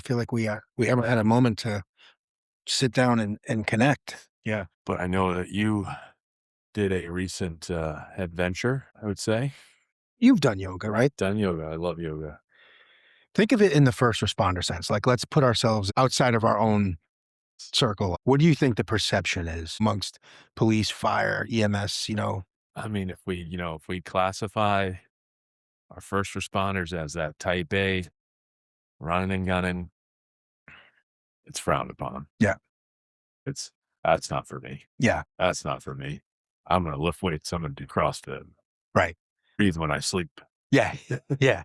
feel like we haven't had a moment to sit down and connect. Yeah, but I know that you did a recent, adventure, I would say. You've done yoga, right? Done yoga. I love yoga. Think of it in the first responder sense. Like, let's put ourselves outside of our own circle. What do you think the perception is amongst police, fire, EMS? I mean, if we classify our first responders as that type A, running and gunning, it's frowned upon. Yeah, It's that's not for me. yeah, That's not for me. I'm gonna lift weights, I'm gonna do CrossFit, right. breathe when I sleep. Yeah, yeah.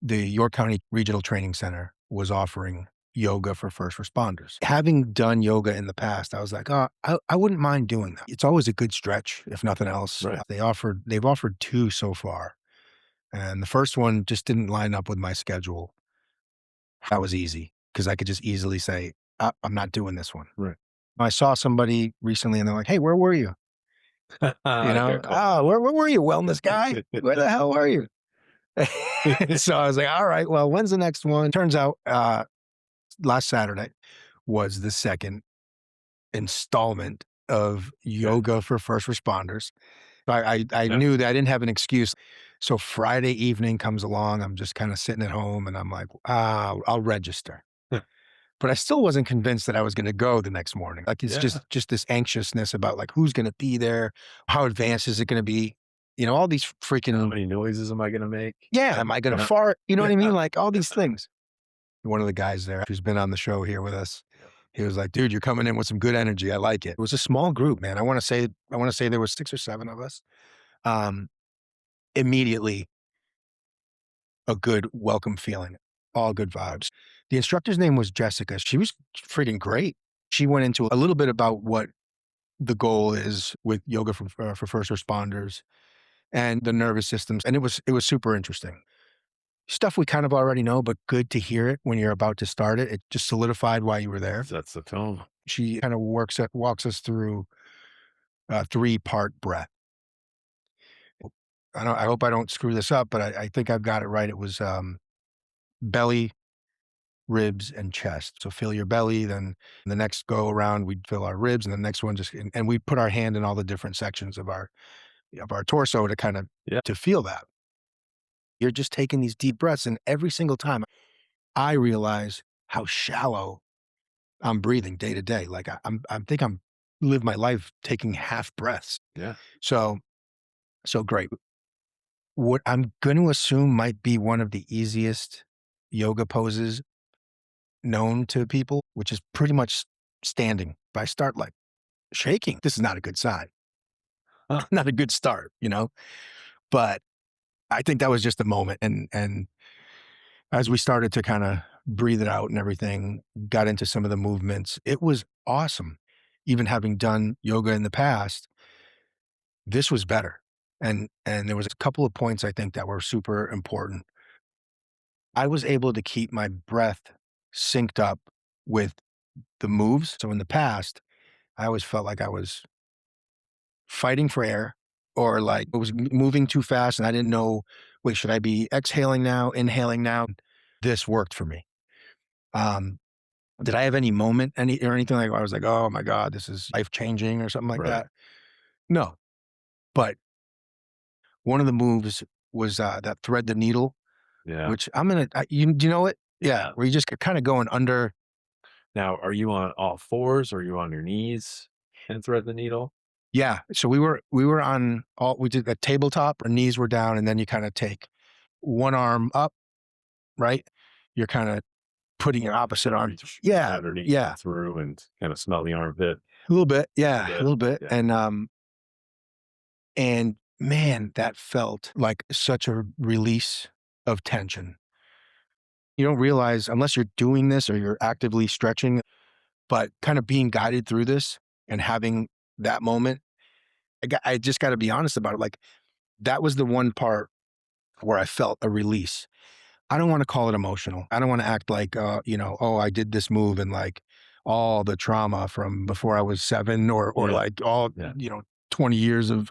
The York County Regional Training Center was offering yoga for first responders. Having done yoga in the past, I was like, oh, I wouldn't mind doing that. It's always a good stretch, if nothing else. Right. They've offered two so far. And the first one just didn't line up with my schedule. That was easy because I could just easily say, I'm not doing this one. Right. I saw somebody recently and they're like, hey, where were you? Okay, cool. Oh, where were you, wellness guy? Where the hell were you? So I was like, all right, well, when's the next one? Turns out last Saturday was the second installment of Okay. yoga for first responders. I Yeah. knew that I didn't have an excuse. So Friday evening comes along. I'm just kind of sitting at home and I'm like, I'll register. But I still wasn't convinced that I was going to go the next morning. Like it's Yeah. just this anxiousness about like who's going to be there, how advanced is it going to be, all these How freaking many noises am I gonna make? yeah. Am I going to Yeah. fart? You know what I Yeah. mean? Like all these things. One of the guys there who's been on the show here with us, Yeah. he was like, "Dude, you're coming in with some good energy. I like it." It was a small group, man. I wanna say there was 6 or 7 of us. Um, Immediately a good welcome feeling, all good vibes. The instructor's name was Jessica. She was freaking great. She went into a little bit about what the goal is with yoga for first responders and the nervous systems, and it was super interesting. Stuff we kind of already know, but good to hear it when you're about to start it. It just solidified why you were there. Sets the tone. She kind of walks us through a 3-part breath. I hope I don't screw this up, but I think I've got it right. It was, belly, ribs, and chest. So feel your belly, then the next go around, we'd feel our ribs, and the next one and we put our hand in all the different sections of our torso to kind of Yeah. to feel that. You're just taking these deep breaths, and every single time I realize how shallow I'm breathing day to day. Like I think I'm live my life taking half breaths. Yeah. So great. What I'm going to assume might be one of the easiest yoga poses known to people, which is pretty much standing. If I start like shaking, this is not a good sign, Huh. not a good start, But I think that was just a moment, and as we started to kind of breathe it out and everything, got into some of the movements, it was awesome. Even having done yoga in the past, this was better. And there was a couple of points I think that were super important. I was able to keep my breath synced up with the moves. So in the past, I always felt like I was fighting for air or like it was moving too fast and I didn't know, wait, should I be exhaling now, inhaling now? This worked for me. Um, did I have any moment, or anything like I was like, oh my God, this is life changing or something like Right. that? No. But one of the moves was that thread the needle, Yeah. which do you know it? Yeah, Yeah. where you just kind of going under. Now, are you on all fours or are you on your knees and thread the needle? Yeah, so we were on all we did a tabletop, our knees were down, and then you kind of take one arm up, right? You're kind of putting your opposite arm. Reach Yeah, underneath yeah, and through and kinda smell the armpit a little bit. a Yeah, a bit. little bit, Yeah. and man, that felt like such a release of tension. You don't realize unless you're doing this or you're actively stretching, but kind of being guided through this and having that moment. I just got to be honest about it. Like that was the one part where I felt a release. I don't want to call it emotional. I don't want to act like, oh, I did this move and like all the trauma from before I was 7 or Yeah. like all, Yeah. 20 years of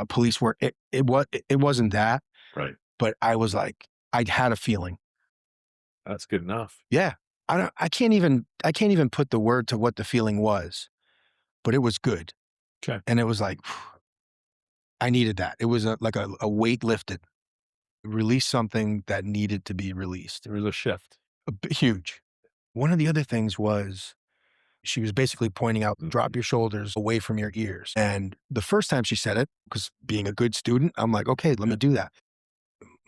police work. It wasn't that, Right. but I was like, I had a feeling That's good enough. Yeah. I can't even put the word to what the feeling was, but it was good. Okay. And it was like, I needed that. It was like a weight lifted, release something that needed to be released. There was a shift. Huge. One of the other things was she was basically pointing out, Mhm. drop your shoulders away from your ears. And the first time she said it, because being a good student, I'm like, okay, let Yeah. me do that.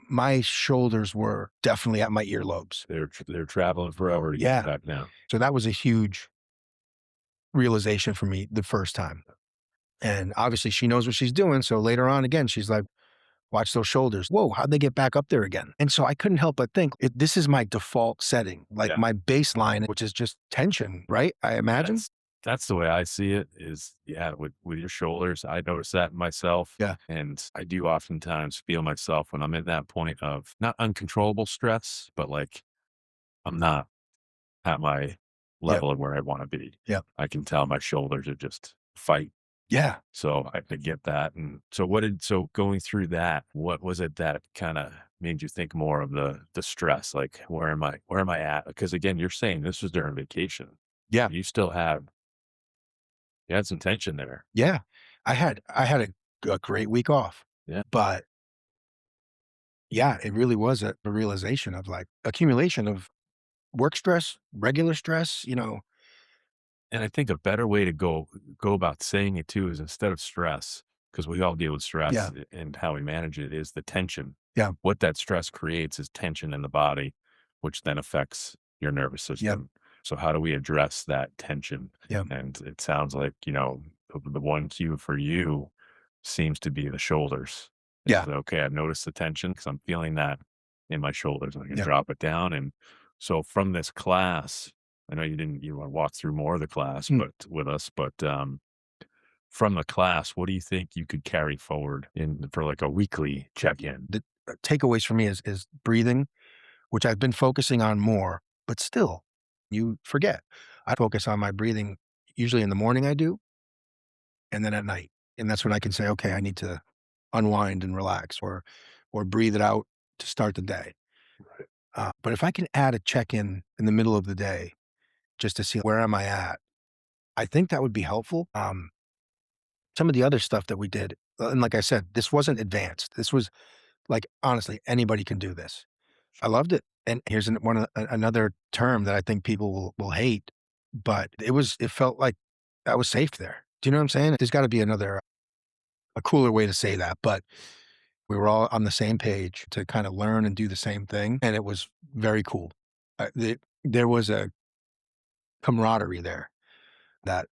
My shoulders were definitely at my earlobes. They're traveling forever to get Yeah. back down. So that was a huge realization for me the first time. And obviously she knows what she's doing. So later on, again, she's like, watch those shoulders. Whoa, how'd they get back up there again? And so I couldn't help but think this is my default setting, like Yeah. my baseline, which is just tension, right? I imagine. That's that's the way I see it is, yeah, with your shoulders. I notice that in myself, Yeah. and I do oftentimes feel myself when I'm at that point of not uncontrollable stress, but like I'm not at my Yep. level of where I wanna be. Yep. I can tell my shoulders are just fight. Yeah. So I get that, and so going through that, what was it that kinda made you think more of the stress? Like, where am I at? Because again, you're saying this was during vacation. Yeah. You still have you had some tension there. Yeah. I had a great week off, Yeah, but yeah, it really was a realization of like accumulation of work stress, regular stress, and I think a better way to go about saying it too is instead of stress, because we all deal with stress yeah, and how we manage it is the tension. yeah, What that stress creates is tension in the body, which then affects your nervous yeah, system. So how do we address that tension? yeah, And it sounds like, the one cue for you seems to be the shoulders. yeah, Is okay, I noticed the tension because I'm feeling that in my shoulders. I can yeah. drop it down. And so from this class, I know you want to walk through more of the class, Mm. but with us, but from the class, what do you think you could carry forward in for like a weekly check-in? The takeaways for me is breathing, which I've been focusing on more, but still, you forget. I focus on my breathing usually in the morning I do, and then at night. And that's when I can say, okay, I need to unwind and relax or breathe it out to start the day. Right. But if I can add a check in the middle of the day just to see where am I at, I think that would be helpful. Some of the other stuff that we did, and like I said, this wasn't advanced. This was like, honestly, anybody can do this. I loved it. And here's another term that I think people will hate, but it felt like I was safe there. Do you know what I'm saying? There's got to be a cooler way to say that, but we were all on the same page to kind of learn and do the same thing, and it was very cool. There was a camaraderie there that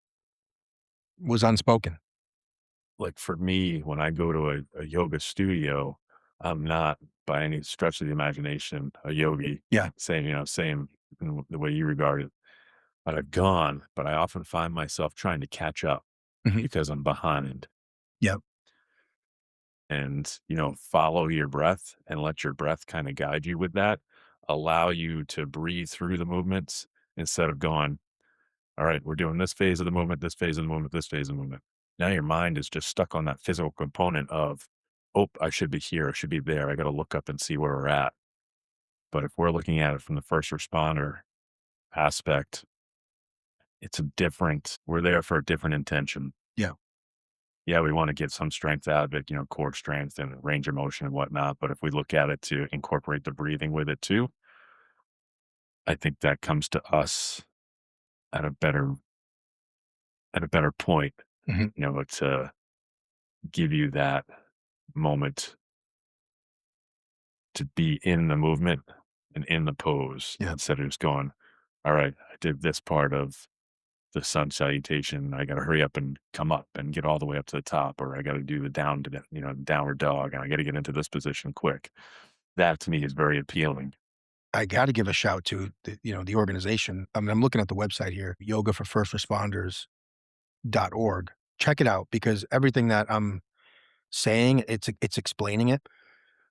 was unspoken. Like for me, when I go to a yoga studio, I'm not by any stretch of the imagination a yogi. Yeah. Same in the way you regard it. But I've gone, but I often find myself trying to catch up Mhm. because I'm behind. Yep. And, follow your breath and let your breath kind of guide you with that. Allow you to breathe through the movements instead of going, all right, we're doing this phase of the movement, this phase of the movement, this phase of the movement. Now your mind is just stuck on that physical component of, oh, I should be here, I should be there. I got to look up and see where we're at. But if we're looking at it from the first responder aspect, we're there for a different intention. Yeah. Yeah, we want to get some strength out of it, core strength and range of motion and whatnot. But if we look at it to incorporate the breathing with it too, I think that comes to us at a better point, Mhm. to give you that moment to be in the movement and in the pose Yeah. instead of just going, all right, I did this part of the sun salutation. I got to hurry up and come up and get all the way up to the top, or I got to do the downward dog, and I got to get into this position quick. That to me is very appealing. I gotta give a shout to the organization. I mean, I'm looking at the website here, yogaforfirstresponders.org. Check it out because everything that I'm saying, it's explaining it.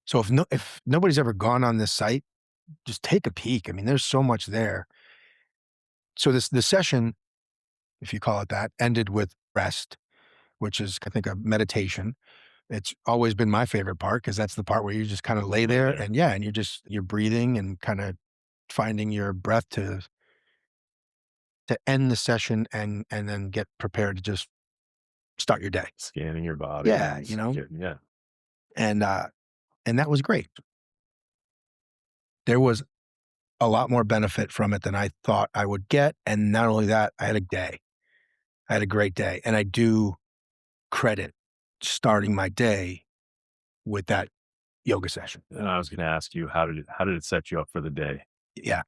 So if nobody's ever gone on this site, just take a peek. I mean, there's so much there. So the session, if you call it that, ended with rest, which is, I think, a meditation. It's always been my favorite part because that's the part where you just kinda lay Lay there there. and yeah, and you're breathing and kinda finding your breath to end the session and then get prepared to just start your day. Scanning your body Yeah, and you know, yeah, and, uh, and that was great. There was a lot more benefit from it than I thought I would get, and not only that, I had a day. I had a great day, and I do credit starting my day with that yoga session. and I was gonna ask you, how did it set you up for the day? Yeah,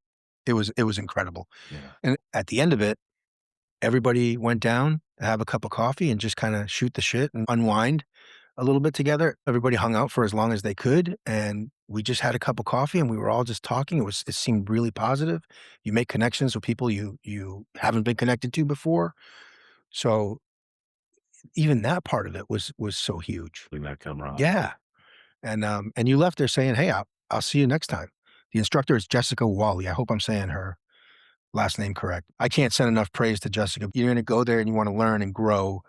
it was incredible, Yeah. and at the end of it, everybody went down to have a cup of coffee and just kinda shoot the shit and unwind a little bit together. Everybody hung out for as long as they could, and we just had a cup of coffee, and we were all just talking. It seemed really positive. You make connections with people you haven't been connected to before, so even that part of it was so huge. Feeling that camaraderie. Yeah, and you left there saying, "Hey, I'll see you next time." The instructor is Jessica Wally. I hope I'm saying her last name correct. I can't send enough praise to Jessica. You're gonna go there and you wanna learn and grow,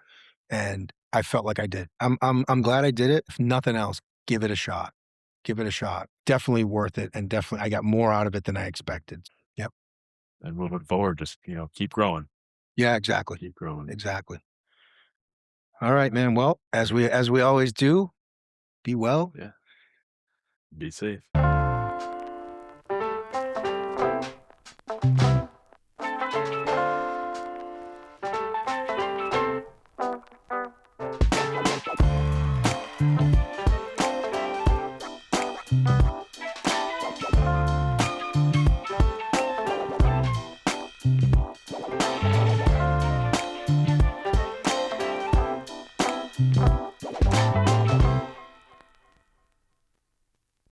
and I felt like I did. I'm glad I did it. If nothing else, give it a shot. Give it a shot. Definitely worth it, and definitely I got more out of it than I expected. Yep. And moving forward, just, keep growing, Yeah, exactly. keep growing. Exactly. All right, man. Well, as we always do, be well. Yeah. Be safe.